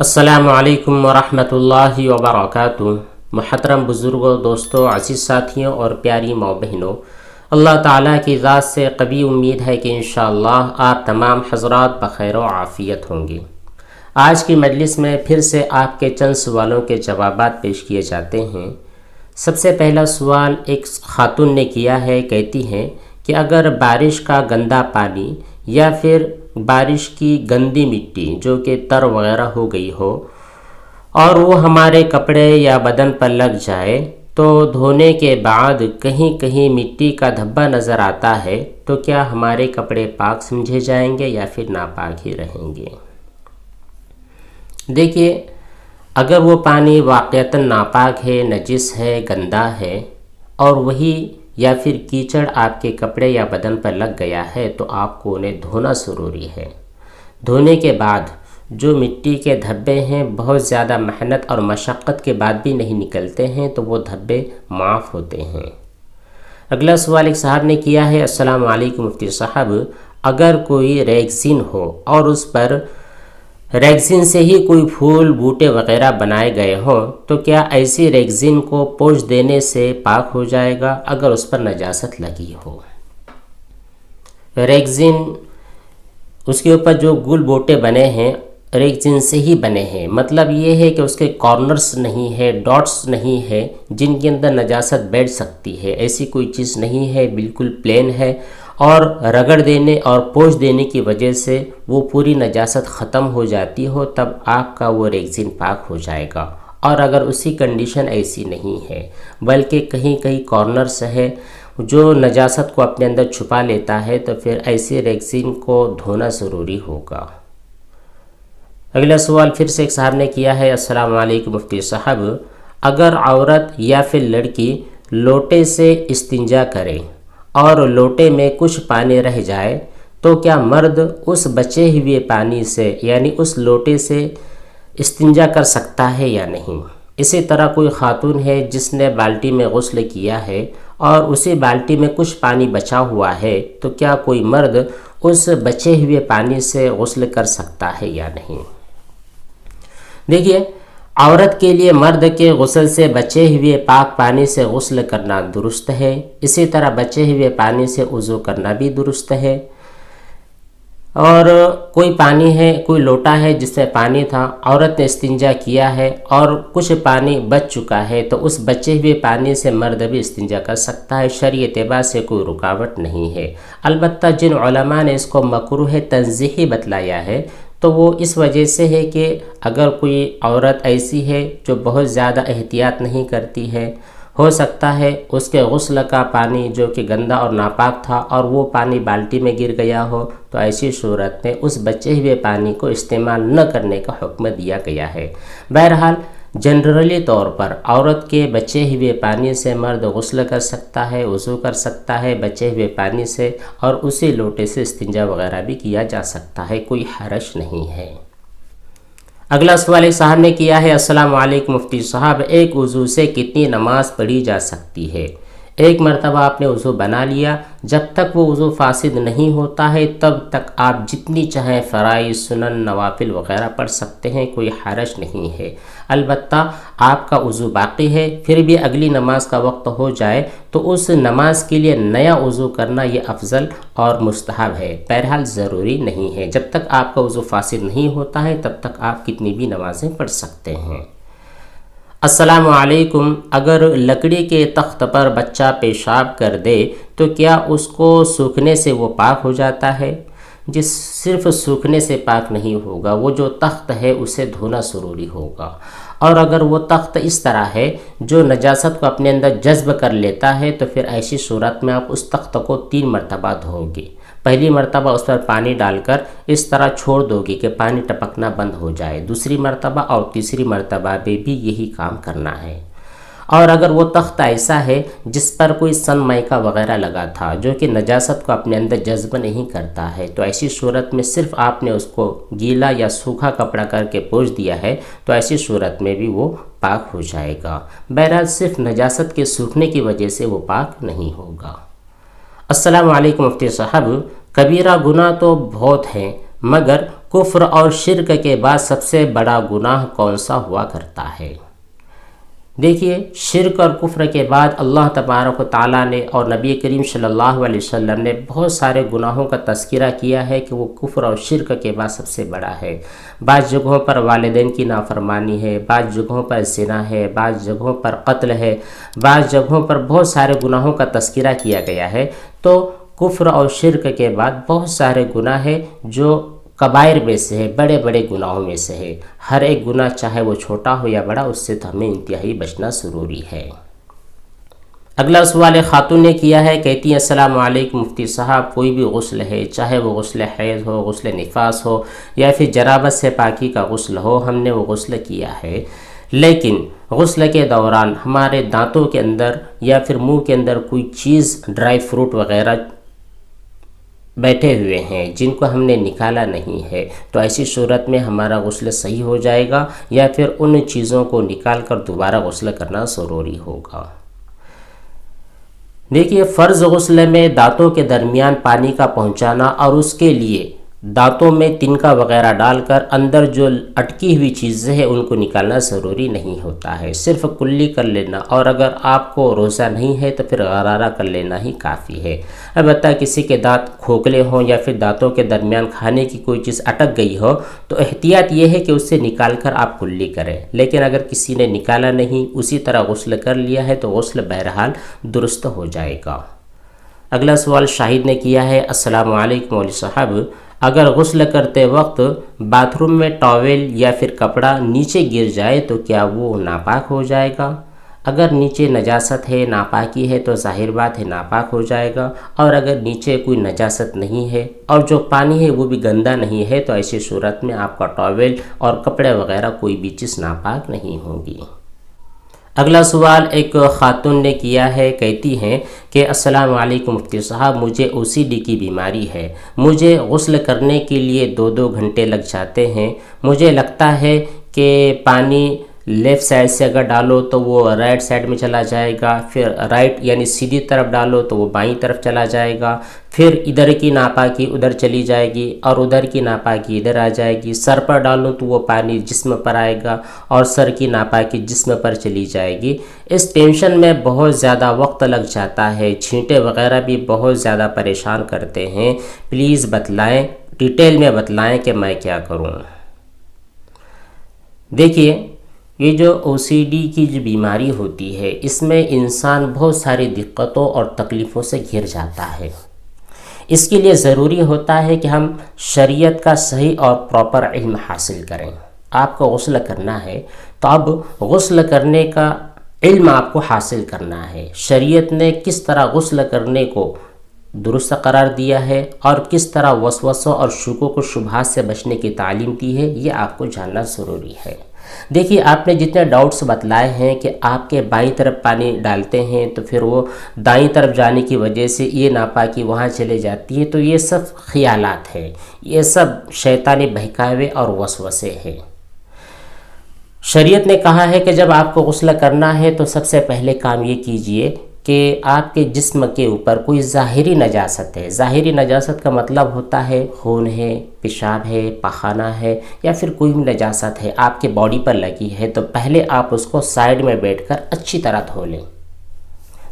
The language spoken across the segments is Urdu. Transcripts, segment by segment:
السلام علیکم ورحمۃ اللہ وبرکاتہ۔ محترم بزرگوں، دوستوں، عزیز ساتھیوں اور پیاری ماں بہنوں، اللہ تعالیٰ کی ذات سے قوی امید ہے کہ انشاءاللہ آپ تمام حضرات بخیر و عافیت ہوں گے۔ آج کی مجلس میں پھر سے آپ کے چند سوالوں کے جوابات پیش کیے جاتے ہیں۔ سب سے پہلا سوال ایک خاتون نے کیا ہے، کہتی ہیں کہ اگر بارش کا گندا پانی یا پھر بارش کی گندی مٹی جو کہ تر وغیرہ ہو گئی ہو اور وہ ہمارے کپڑے یا بدن پر لگ جائے تو دھونے کے بعد کہیں کہیں مٹی کا دھبا نظر آتا ہے تو کیا ہمارے کپڑے پاک سمجھے جائیں گے یا پھر ناپاک ہی رہیں گے؟ دیکھیے، اگر وہ پانی واقعتاً ناپاک ہے، نجس ہے، گندا ہے اور وہی یا پھر کیچڑ آپ کے کپڑے یا بدن پر لگ گیا ہے تو آپ کو انہیں دھونا ضروری ہے۔ دھونے کے بعد جو مٹی کے دھبے ہیں بہت زیادہ محنت اور مشقت کے بعد بھی نہیں نکلتے ہیں تو وہ دھبے معاف ہوتے ہیں۔ اگلا سوال ایک صاحب نے کیا ہے، السلام علیکم مفتی صاحب، اگر کوئی ریگزین ہو اور اس پر ریگزین سے ہی کوئی پھول بوٹے وغیرہ بنائے گئے ہوں تو کیا ایسی ریگزین کو پوچھ دینے سے پاک ہو جائے گا اگر اس پر نجاست لگی ہو؟ ریگزین، اس کے اوپر جو گل بوٹے بنے ہیں ریگزین سے ہی بنے ہیں، مطلب یہ ہے کہ اس کے کارنرز نہیں ہے، ڈاٹس نہیں ہے جن کے اندر نجاست بیٹھ سکتی ہے، ایسی کوئی چیز نہیں ہے، بالکل پلین ہے اور رگڑ دینے اور پوچھ دینے کی وجہ سے وہ پوری نجاست ختم ہو جاتی ہو تب آپ کا وہ ریگزین پاک ہو جائے گا۔ اور اگر اسی کنڈیشن ایسی نہیں ہے بلکہ کہیں کہیں کارنرز ہے جو نجاست کو اپنے اندر چھپا لیتا ہے تو پھر ایسی ریگزین کو دھونا ضروری ہوگا۔ اگلا سوال پھر سے ایک صاحب نے کیا ہے، السلام علیکم مفتی صاحب، اگر عورت یا پھر لڑکی لوٹے سے استنجا کرے اور لوٹے میں کچھ پانی رہ جائے تو کیا مرد اس بچے ہوئے پانی سے یعنی اس لوٹے سے استنجا کر سکتا ہے یا نہیں؟ اسی طرح کوئی خاتون ہے جس نے بالٹی میں غسل کیا ہے اور اسی بالٹی میں کچھ پانی بچا ہوا ہے تو کیا کوئی مرد اس بچے ہوئے پانی سے غسل کر سکتا ہے یا نہیں؟ دیکھیے، عورت کے لیے مرد کے غسل سے بچے ہوئے پاک پانی سے غسل کرنا درست ہے، اسی طرح بچے ہوئے پانی سے وضو کرنا بھی درست ہے۔ اور کوئی پانی ہے، کوئی لوٹا ہے جس میں پانی تھا، عورت نے استنجا کیا ہے اور کچھ پانی بچ چکا ہے تو اس بچے ہوئے پانی سے مرد بھی استنجا کر سکتا ہے، شرعی اعتبار سے کوئی رکاوٹ نہیں ہے۔ البتہ جن علماء نے اس کو مکروہ تنزیہی بتلایا ہے تو وہ اس وجہ سے ہے کہ اگر کوئی عورت ایسی ہے جو بہت زیادہ احتیاط نہیں کرتی ہے، ہو سکتا ہے اس کے غسل کا پانی جو کہ گندا اور ناپاک تھا اور وہ پانی بالٹی میں گر گیا ہو تو ایسی صورت میں اس بچے ہوئے پانی کو استعمال نہ کرنے کا حکم دیا گیا ہے۔ بہرحال جنرلی طور پر عورت کے بچے ہوئے پانی سے مرد غسل کر سکتا ہے، وضو کر سکتا ہے بچے ہوئے پانی سے، اور اسی لوٹے سے استنجا وغیرہ بھی کیا جا سکتا ہے، کوئی حرج نہیں ہے۔ اگلا سوال ایک صاحب نے کیا ہے، السلام علیکم مفتی صاحب، ایک وضو سے کتنی نماز پڑھی جا سکتی ہے؟ ایک مرتبہ آپ نے وضو بنا لیا، جب تک وہ وضو فاسد نہیں ہوتا ہے تب تک آپ جتنی چاہیں فرائض، سنن، نوافل وغیرہ پڑھ سکتے ہیں، کوئی حرج نہیں ہے۔ البتہ آپ کا وضو باقی ہے، پھر بھی اگلی نماز کا وقت ہو جائے تو اس نماز کے لیے نیا وضو کرنا یہ افضل اور مستحب ہے، بہرحال ضروری نہیں ہے۔ جب تک آپ کا وضو فاسد نہیں ہوتا ہے تب تک آپ کتنی بھی نمازیں پڑھ سکتے ہیں۔ السلام علیکم، اگر لکڑی کے تخت پر بچہ پیشاب کر دے تو کیا اس کو سوکھنے سے وہ پاک ہو جاتا ہے؟ جس صرف سوکھنے سے پاک نہیں ہوگا، وہ جو تخت ہے اسے دھونا ضروری ہوگا، اور اگر وہ تخت اس طرح ہے جو نجاست کو اپنے اندر جذب کر لیتا ہے تو پھر ایسی صورت میں آپ اس تخت کو 3 مرتبہ دھو گے۔ پہلی مرتبہ اس پر پانی ڈال کر اس طرح چھوڑ دو گی کہ پانی ٹپکنا بند ہو جائے، دوسری مرتبہ اور تیسری مرتبہ بھی یہی کام کرنا ہے۔ اور اگر وہ تخت ایسا ہے جس پر کوئی سن مائکا وغیرہ لگا تھا جو کہ نجاست کو اپنے اندر جذب نہیں کرتا ہے تو ایسی صورت میں صرف آپ نے اس کو گیلا یا سوکھا کپڑا کر کے پوچھ دیا ہے تو ایسی صورت میں بھی وہ پاک ہو جائے گا۔ بہرحال صرف نجاست کے سوکھنے کی وجہ سے وہ پاک نہیں ہوگا۔ السلام علیکم مفتی صاحب، کبیرہ گناہ تو بہت ہیں مگر کفر اور شرک کے بعد سب سے بڑا گناہ کون سا ہوا کرتا ہے؟ دیکھیے، شرک اور کفر کے بعد اللہ تبارک و تعالیٰ نے اور نبی کریم صلی اللہ علیہ وسلم نے بہت سارے گناہوں کا تذکرہ کیا ہے کہ وہ کفر اور شرک کے بعد سب سے بڑا ہے۔ بعض جگہوں پر والدین کی نافرمانی ہے، بعض جگہوں پر زنا ہے، بعض جگہوں پر قتل ہے، بعض جگہوں پر بہت سارے گناہوں کا تذکرہ کیا گیا ہے۔ تو کفر اور شرک کے بعد بہت سارے گناہ ہیں جو کبائر میں سے ہے، بڑے بڑے گناہوں میں سے ہے۔ ہر ایک گناہ چاہے وہ چھوٹا ہو یا بڑا، اس سے تو ہمیں انتہائی بچنا ضروری ہے۔ اگلا سوال خاتون نے کیا ہے، کہتی ہیں السلام علیکم مفتی صاحب، کوئی بھی غسل ہے، چاہے وہ غسل حیض ہو، غسل نفاس ہو یا پھر جنابت سے پاکی کا غسل ہو، ہم نے وہ غسل کیا ہے، لیکن غسل کے دوران ہمارے دانتوں کے اندر یا پھر منہ کے اندر کوئی چیز ڈرائی فروٹ وغیرہ بیٹھے ہوئے ہیں جن کو ہم نے نکالا نہیں ہے، تو ایسی صورت میں ہمارا غسل صحیح ہو جائے گا یا پھر ان چیزوں کو نکال کر دوبارہ غسل کرنا ضروری ہوگا؟ دیکھیے، فرض غسل میں دانتوں کے درمیان پانی کا پہنچانا اور اس کے لیے دانتوں میں تنکا وغیرہ ڈال کر اندر جو اٹکی ہوئی چیزیں ہیں ان کو نکالنا ضروری نہیں ہوتا ہے، صرف کلی کر لینا، اور اگر آپ کو روزہ نہیں ہے تو پھر غرارہ کر لینا ہی کافی ہے۔ البتہ کسی کے دانت کھوکھلے ہوں یا پھر دانتوں کے درمیان کھانے کی کوئی چیز اٹک گئی ہو تو احتیاط یہ ہے کہ اس سے نکال کر آپ کلی کریں، لیکن اگر کسی نے نکالا نہیں، اسی طرح غسل کر لیا ہے تو غسل بہرحال درست ہو جائے گا۔ اگلا سوال شاہد نے کیا ہے، السلام علیکم مولوی صاحب، اگر غسل کرتے وقت باتھ روم میں ٹاول یا پھر کپڑا نیچے گر جائے تو کیا وہ ناپاک ہو جائے گا؟ اگر نیچے نجاست ہے، ناپاکی ہے تو ظاہر بات ہے ناپاک ہو جائے گا، اور اگر نیچے کوئی نجاست نہیں ہے اور جو پانی ہے وہ بھی گندا نہیں ہے تو ایسی صورت میں آپ کا ٹاول اور کپڑے وغیرہ کوئی بھی چیز ناپاک نہیں ہوگی۔ اگلا سوال ایک خاتون نے کیا ہے، کہتی ہیں کہ السلام علیکم مفتی صاحب، مجھے OCD کی بیماری ہے، مجھے غسل کرنے کے لیے 2 گھنٹے لگ جاتے ہیں، مجھے لگتا ہے کہ پانی لیفٹ سائڈ سے اگر ڈالو تو وہ رائٹ سائڈ میں چلا جائے گا، پھر رائٹ یعنی سیدھی طرف ڈالو تو وہ بائیں طرف چلا جائے گا، پھر ادھر کی ناپاکی ادھر چلی جائے گی اور ادھر کی ناپاکی ادھر آ جائے گی، سر پر ڈالوں تو وہ پانی جسم پر آئے گا اور سر کی ناپاکی جسم پر چلی جائے گی۔ اس ٹینشن میں بہت زیادہ وقت لگ جاتا ہے، چھینٹے وغیرہ بھی بہت زیادہ پریشان کرتے ہیں، پلیز بتلائیں، ڈیٹیل میں بتلائیں کہ میں کیا کروں۔ دیکھیے، یہ جو OCD کی جو بیماری ہوتی ہے اس میں انسان بہت ساری دقتوں اور تکلیفوں سے گھر جاتا ہے۔ اس کے لیے ضروری ہوتا ہے کہ ہم شریعت کا صحیح اور پراپر علم حاصل کریں۔ آپ کو غسل کرنا ہے تو اب غسل کرنے کا علم آپ کو حاصل کرنا ہے، شریعت نے کس طرح غسل کرنے کو درست قرار دیا ہے اور کس طرح وسوسوں اور شکوک و شبہات سے بچنے کی تعلیم دی ہے، یہ آپ کو جاننا ضروری ہے۔ دیکھیے، آپ نے جتنے ڈاؤٹس بتلائے ہیں کہ آپ کے بائیں طرف پانی ڈالتے ہیں تو پھر وہ دائیں طرف جانے کی وجہ سے یہ ناپاکی وہاں چلے جاتی ہے، تو یہ سب خیالات ہیں، یہ سب شیطانی بہکاوے اور وسوسے ہیں۔ شریعت نے کہا ہے کہ جب آپ کو غسل کرنا ہے تو سب سے پہلے کام یہ کیجئے کہ آپ کے جسم کے اوپر کوئی ظاہری نجاست ہے، ظاہری نجاست کا مطلب ہوتا ہے خون ہے، پیشاب ہے، پخانہ ہے یا پھر کوئی بھی نجاست ہے آپ کے باڈی پر لگی ہے، تو پہلے آپ اس کو سائیڈ میں بیٹھ کر اچھی طرح دھو لیں۔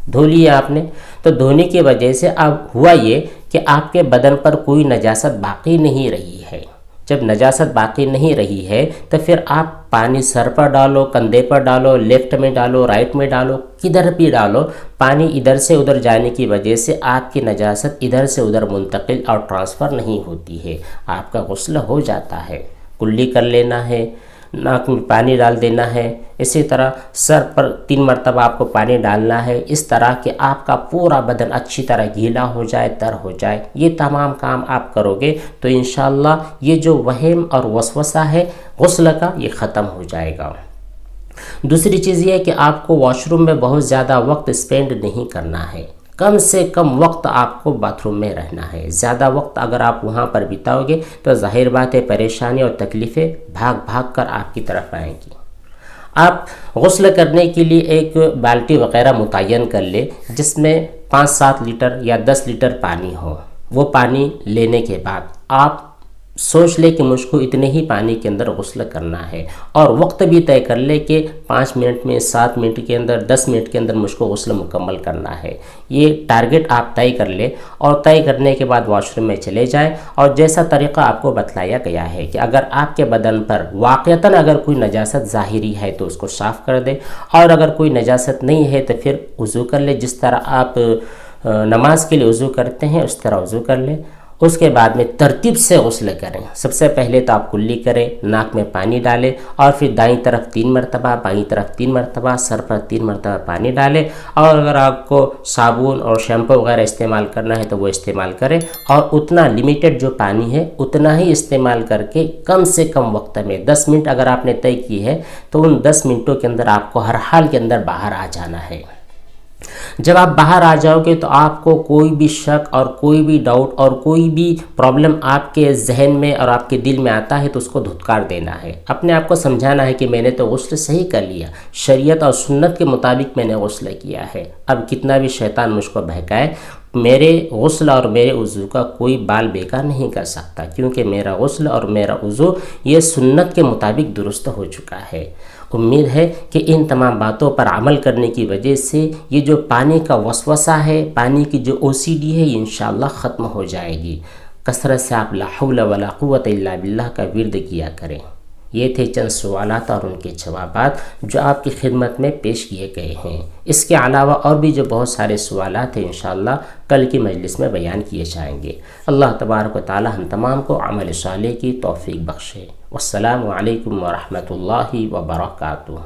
دھو لیا آپ نے تو دھونے کی وجہ سے اب ہوا یہ کہ آپ کے بدن پر کوئی نجاست باقی نہیں رہی ہے۔ جب نجاست باقی نہیں رہی ہے تو پھر آپ پانی سر پر ڈالو، کندھے پر ڈالو، لیفٹ میں ڈالو، رائٹ میں ڈالو، کدھر بھی ڈالو، پانی ادھر سے ادھر جانے کی وجہ سے آپ کی نجاست ادھر سے ادھر منتقل اور ٹرانسفر نہیں ہوتی ہے، آپ کا غسل ہو جاتا ہے۔ کلی کر لینا ہے، ناک میں پانی ڈال دینا ہے، اسی طرح سر پر 3 مرتبہ آپ کو پانی ڈالنا ہے، اس طرح کہ آپ کا پورا بدن اچھی طرح گیلا ہو جائے، تر ہو جائے۔ یہ تمام کام آپ کرو گے تو انشاءاللہ یہ جو وہم اور وسوسہ ہے غسل کا، یہ ختم ہو جائے گا۔ دوسری چیز یہ ہے کہ آپ کو واش روم میں بہت زیادہ وقت سپینڈ نہیں کرنا ہے، کم سے کم وقت آپ کو باتھ روم میں رہنا ہے۔ زیادہ وقت اگر آپ وہاں پر بتاؤ گے تو ظاہر بات ہے پریشانی اور تکلیفیں بھاگ بھاگ کر آپ کی طرف آئیں گی۔ آپ غسل کرنے کے لیے ایک بالٹی وغیرہ متعین کر لیں جس میں 5-7 لیٹر یا 10 لیٹر پانی ہو۔ وہ پانی لینے کے بعد آپ سوچ لے کہ مجھ کو اتنے ہی پانی کے اندر غسل کرنا ہے، اور وقت بھی طے کر لے کہ 5 منٹ میں، 7 منٹ کے اندر، 10 منٹ کے اندر مجھ کو غسل مکمل کرنا ہے۔ یہ ٹارگٹ آپ طے کر لیں، اور طے کرنے کے بعد واش روم میں چلے جائیں، اور جیسا طریقہ آپ کو بتلایا گیا ہے کہ اگر آپ کے بدن پر واقعتاً اگر کوئی نجاست ظاہری ہے تو اس کو صاف کر دیں، اور اگر کوئی نجاست نہیں ہے تو پھر وضو کر لیں، جس طرح آپ نماز کے لیے وضو کرتے ہیں اس طرح وضو کر لیں۔ اس کے بعد میں ترتیب سے غسل کریں۔ سب سے پہلے تو آپ کلی کریں، ناک میں پانی ڈالیں، اور پھر دائیں طرف 3 مرتبہ، بائیں طرف 3 مرتبہ، سر پر 3 مرتبہ پانی ڈالیں، اور اگر آپ کو صابن اور شیمپو وغیرہ استعمال کرنا ہے تو وہ استعمال کریں، اور اتنا لمیٹڈ جو پانی ہے اتنا ہی استعمال کر کے کم سے کم وقت میں 10 منٹ اگر آپ نے طے کی ہے تو ان 10 منٹوں کے اندر آپ کو ہر حال کے اندر باہر آ جانا ہے۔ جب آپ باہر آ جاؤ گے تو آپ کو کوئی بھی شک اور کوئی بھی ڈاؤٹ اور کوئی بھی پرابلم آپ کے ذہن میں اور آپ کے دل میں آتا ہے تو اس کو دھتکار دینا ہے، اپنے آپ کو سمجھانا ہے کہ میں نے تو غسل صحیح کر لیا، شریعت اور سنت کے مطابق میں نے غسل کیا ہے۔ اب کتنا بھی شیطان مجھ کو بہکائے، میرے غسل اور میرے وضو کا کوئی بال بیکار نہیں کر سکتا، کیونکہ میرا غسل اور میرا وضو یہ سنت کے مطابق درست ہو چکا ہے۔ امید ہے کہ ان تمام باتوں پر عمل کرنے کی وجہ سے یہ جو پانی کا وسوسہ ہے، پانی کی جو OCD ہے، یہ انشاءاللہ ختم ہو جائے گی۔ کثرت سے آپ لا حول ولا قوت الا باللہ کا ورد کیا کریں۔ یہ تھے چند سوالات اور ان کے جوابات جو آپ کی خدمت میں پیش کیے گئے ہیں۔ اس کے علاوہ اور بھی جو بہت سارے سوالات ہیں انشاءاللہ کل کی مجلس میں بیان کیے جائیں گے۔ اللہ تبارک و تعالی ہم تمام کو عمل صالح کی توفیق بخشے۔ والسلام علیکم ورحمۃ اللہ وبرکاتہ۔